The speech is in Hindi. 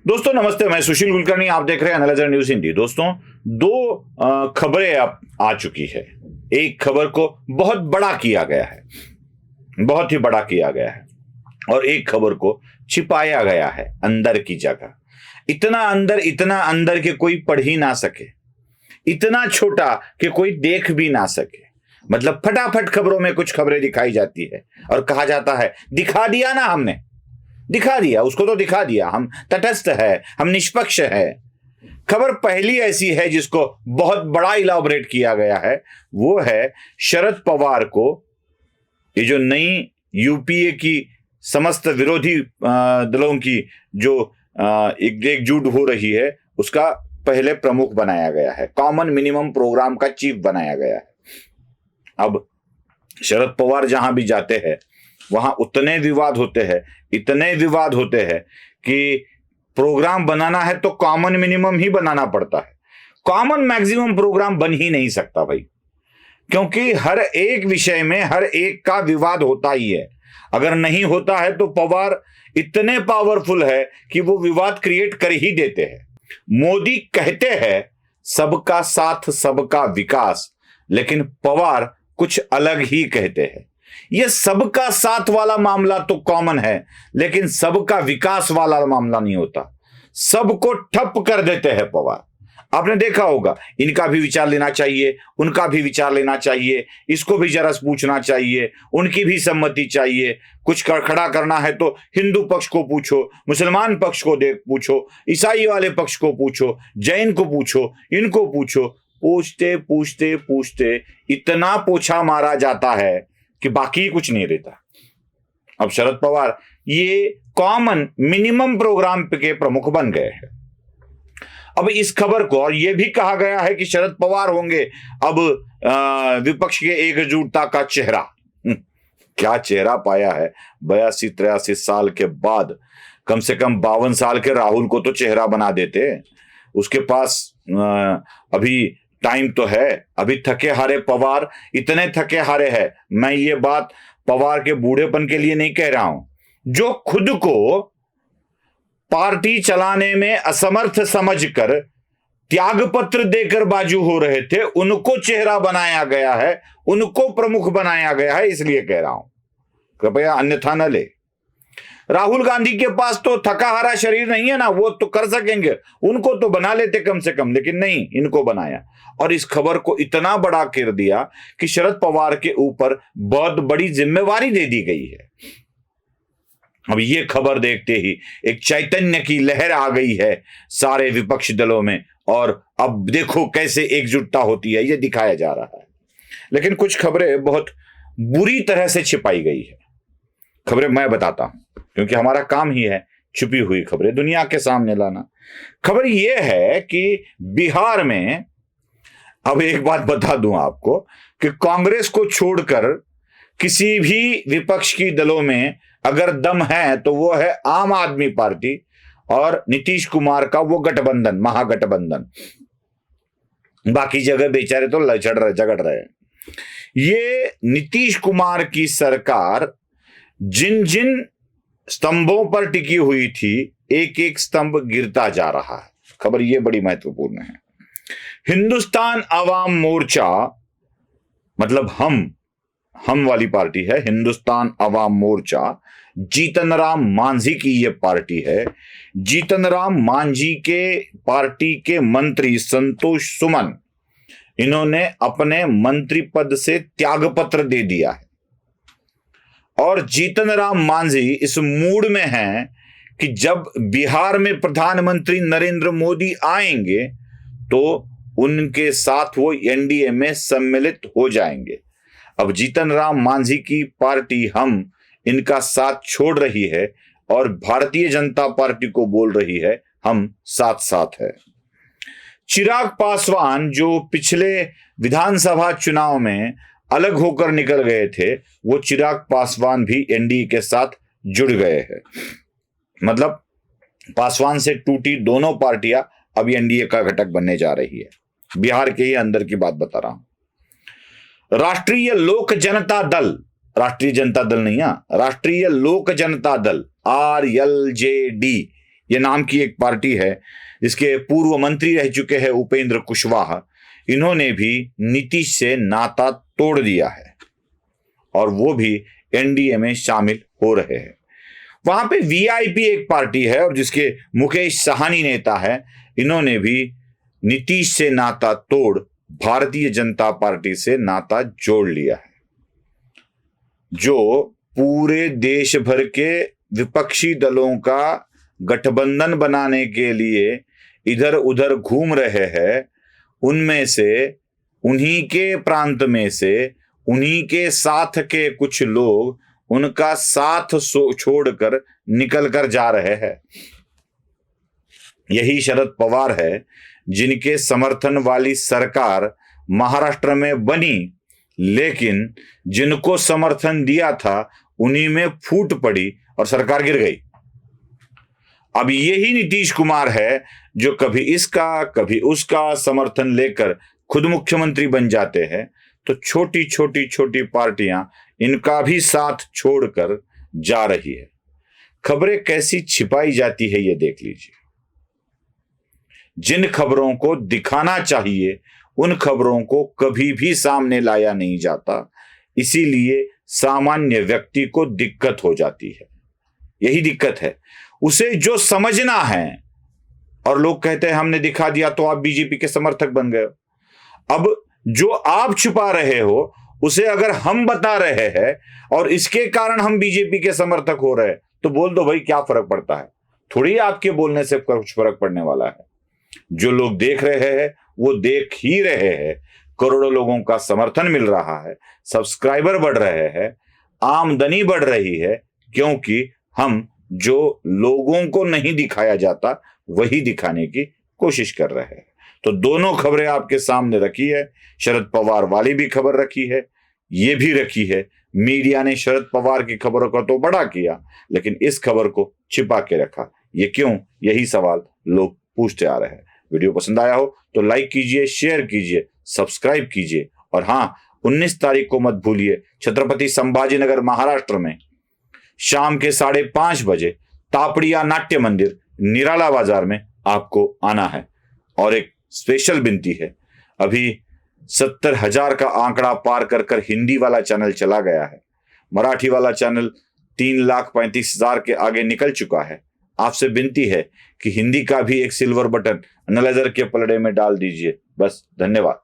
दोस्तों नमस्ते, मैं सुशील कुलकर्णी, आप देख रहे हैं एनालाइजर न्यूज हिंदी। दोस्तों दो खबरें अब आ चुकी है। एक खबर को बहुत बड़ा किया गया है, बहुत ही बड़ा किया गया है, और एक खबर को छिपाया गया है अंदर की जगह। इतना अंदर के कोई पढ़ ही ना सके, इतना छोटा कि कोई देख भी ना सके। मतलब फटाफट खबरों में कुछ खबरें दिखाई जाती है और कहा जाता है दिखा दिया ना, हमने दिखा दिया, उसको तो दिखा दिया, हम तटस्थ है, हम निष्पक्ष है। खबर पहली ऐसी है जिसको बहुत बड़ा इलाबोरेट किया गया है, वो है शरद पवार को ये जो नई यूपीए की समस्त विरोधी दलों की जो एकजुट हो रही है, उसका पहले प्रमुख बनाया गया है, कॉमन मिनिमम प्रोग्राम का चीफ बनाया गया है। अब शरद पवार जहां भी जाते हैं वहां उतने विवाद होते हैं, इतने विवाद होते हैं कि प्रोग्राम बनाना है तो कॉमन मिनिमम ही बनाना पड़ता है। कॉमन मैक्सिमम प्रोग्राम बन ही नहीं सकता भाई, क्योंकि हर एक विषय में हर एक का विवाद होता ही है। अगर नहीं होता है तो पवार इतने पावरफुल है कि वो विवाद क्रिएट कर ही देते हैं। मोदी कहते हैं सबका साथ सबका विकास, लेकिन पवार कुछ अलग ही कहते हैं। ये सबका साथ वाला मामला तो कॉमन है, लेकिन सबका विकास वाला मामला नहीं होता। सबको ठप कर देते हैं पवार। आपने देखा होगा, इनका भी विचार लेना चाहिए, उनका भी विचार लेना चाहिए, इसको भी जरा पूछना चाहिए, उनकी भी सम्मति चाहिए। कुछ खड़ा करना है तो हिंदू पक्ष को पूछो, मुसलमान पक्ष को पूछो, ईसाई वाले पक्ष को पूछो, जैन को पूछो, इनको पूछो। पूछते पूछते पूछते इतना पोछा मारा जाता है कि बाकी कुछ नहीं रहता। अब शरद पवार ये कॉमन मिनिमम प्रोग्राम के प्रमुख बन गए हैं। अब इस खबर को और यह भी कहा गया है कि शरद पवार होंगे अब विपक्ष के एकजुटता का चेहरा। क्या चेहरा पाया है 82-83 साल के बाद। कम से कम 52 साल के राहुल को तो चेहरा बना देते। उसके पास अभी टाइम तो है। अभी थके हारे पवार इतने थके हारे हैं। मैं ये बात पवार के बूढ़ेपन के लिए नहीं कह रहा हूं। जो खुद को पार्टी चलाने में असमर्थ समझकर त्याग पत्र देकर बाजू हो रहे थे, उनको चेहरा बनाया गया है, उनको प्रमुख बनाया गया है। इसलिए कह रहा हूं, कृपया अन्यथा न ले। राहुल गांधी के पास तो थका हारा शरीर नहीं है ना, वो तो कर सकेंगे, उनको तो बना लेते कम से कम, लेकिन नहीं, इनको बनाया। और इस खबर को इतना बड़ा कर दिया कि शरद पवार के ऊपर बहुत बड़ी जिम्मेवारी दे दी गई है। अब ये खबर देखते ही एक चैतन्य की लहर आ गई है सारे विपक्षी दलों में, और अब देखो कैसे एकजुटता होती है, ये दिखाया जा रहा है। लेकिन कुछ खबरें बहुत बुरी तरह से छिपाई गई है। खबरें मैं बताता हूं, क्योंकि हमारा काम ही है छुपी हुई खबरें दुनिया के सामने लाना। खबर यह है कि बिहार में, अब एक बात बता दूं आपको, कि कांग्रेस को छोड़कर किसी भी विपक्ष की दलों में अगर दम है तो वो है आम आदमी पार्टी और नीतीश कुमार का वो गठबंधन, महागठबंधन। बाकी जगह बेचारे तो झगड़ रहे हैं। ये नीतीश कुमार की सरकार जिन जिन स्तंभों पर टिकी हुई थी, एक एक स्तंभ गिरता जा रहा है। खबर ये बड़ी महत्वपूर्ण है। हिंदुस्तान अवाम मोर्चा, मतलब हम वाली पार्टी है हिंदुस्तान अवाम मोर्चा, जीतन राम मांझी की ये पार्टी है। जीतन राम मांझी के पार्टी के मंत्री संतोष सुमन, इन्होंने अपने मंत्री पद से त्यागपत्र दे दिया है। और जीतन राम मांझी इस मूड में हैं कि जब बिहार में प्रधानमंत्री नरेंद्र मोदी आएंगे तो उनके साथ वो एनडीए में सम्मिलित हो जाएंगे। अब जीतन राम मांझी की पार्टी हम इनका साथ छोड़ रही है और भारतीय जनता पार्टी को बोल रही है हम साथ साथ है। चिराग पासवान जो पिछले विधानसभा चुनाव में अलग होकर निकल गए थे, वो चिराग पासवान भी एनडीए के साथ जुड़ गए हैं। मतलब पासवान से टूटी दोनों पार्टियां अब एनडीए का घटक बनने जा रही है। बिहार के ही अंदर की बात बता रहा हूं। राष्ट्रीय लोक जनता दल, राष्ट्रीय जनता दल नहीं, राष्ट्रीय लोक जनता दल RLJD, ये नाम की एक पार्टी है जिसके पूर्व मंत्री रह चुके हैं उपेंद्र कुशवाहा, इन्होंने भी नीतीश से नाता तोड़ दिया है और वो भी एनडीए में शामिल हो रहे हैं। वहां पे वीआईपी एक पार्टी है और जिसके मुकेश साहनी नेता है, इन्होंने भी नीतीश से नाता तोड़ भारतीय जनता पार्टी से नाता जोड़ लिया है, जो पूरे देश भर के विपक्षी दलों का गठबंधन बनाने के लिए इधर उधर घूम रहे हैं। उनमें से, उन्हीं के प्रांत में से, उन्हीं के साथ के कुछ लोग उनका साथ छोड़कर निकल कर जा रहे हैं। यही शरद पवार है जिनके समर्थन वाली सरकार महाराष्ट्र में बनी, लेकिन जिनको समर्थन दिया था उन्हीं में फूट पड़ी और सरकार गिर गई। अब यही नीतीश कुमार है जो कभी इसका कभी उसका समर्थन लेकर खुद मुख्यमंत्री बन जाते हैं, तो छोटी छोटी छोटी पार्टियां इनका भी साथ छोड़कर जा रही है। खबरें कैसी छिपाई जाती है ये देख लीजिए। जिन खबरों को दिखाना चाहिए उन खबरों को कभी भी सामने लाया नहीं जाता, इसीलिए सामान्य व्यक्ति को दिक्कत हो जाती है। यही दिक्कत है, उसे जो समझना है, और लोग कहते हैं हमने दिखा दिया तो आप बीजेपी के समर्थक बन गए। अब जो आप छुपा रहे हो उसे अगर हम बता रहे हैं और इसके कारण हम बीजेपी के समर्थक हो रहे हैं, तो बोल दो भाई, क्या फर्क पड़ता है? थोड़ी आपके बोलने से कुछ फर्क पड़ने वाला है। जो लोग देख रहे हैं वो देख ही रहे हैं। करोड़ों लोगों का समर्थन मिल रहा है, सब्सक्राइबर बढ़ रहे हैं, आमदनी बढ़ रही है, क्योंकि हम जो लोगों को नहीं दिखाया जाता वही दिखाने की कोशिश कर रहे हैं। तो दोनों खबरें आपके सामने रखी है। शरद पवार वाली भी खबर रखी है, ये भी रखी है। मीडिया ने शरद पवार की खबरों को तो बड़ा किया, लेकिन इस खबर को छिपा के रखा। ये क्यों? यही सवाल लोग पूछते आ रहे हैं। वीडियो पसंद आया हो तो लाइक कीजिए, शेयर कीजिए, सब्सक्राइब कीजिए, और हाँ, 19 तारीख को मत भूलिए, छत्रपति संभाजीनगर महाराष्ट्र में शाम के 5:30 बजे तापड़िया नाट्य मंदिर निराला बाजार में आपको आना है। और एक स्पेशल विनती है, अभी 70,000 का आंकड़ा पार कर हिंदी वाला चैनल चला गया है। मराठी वाला चैनल 3,35,000 के आगे निकल चुका है। आपसे विनती है कि हिंदी का भी एक सिल्वर बटन एनालाइजर के पलड़े में डाल दीजिए। बस, धन्यवाद।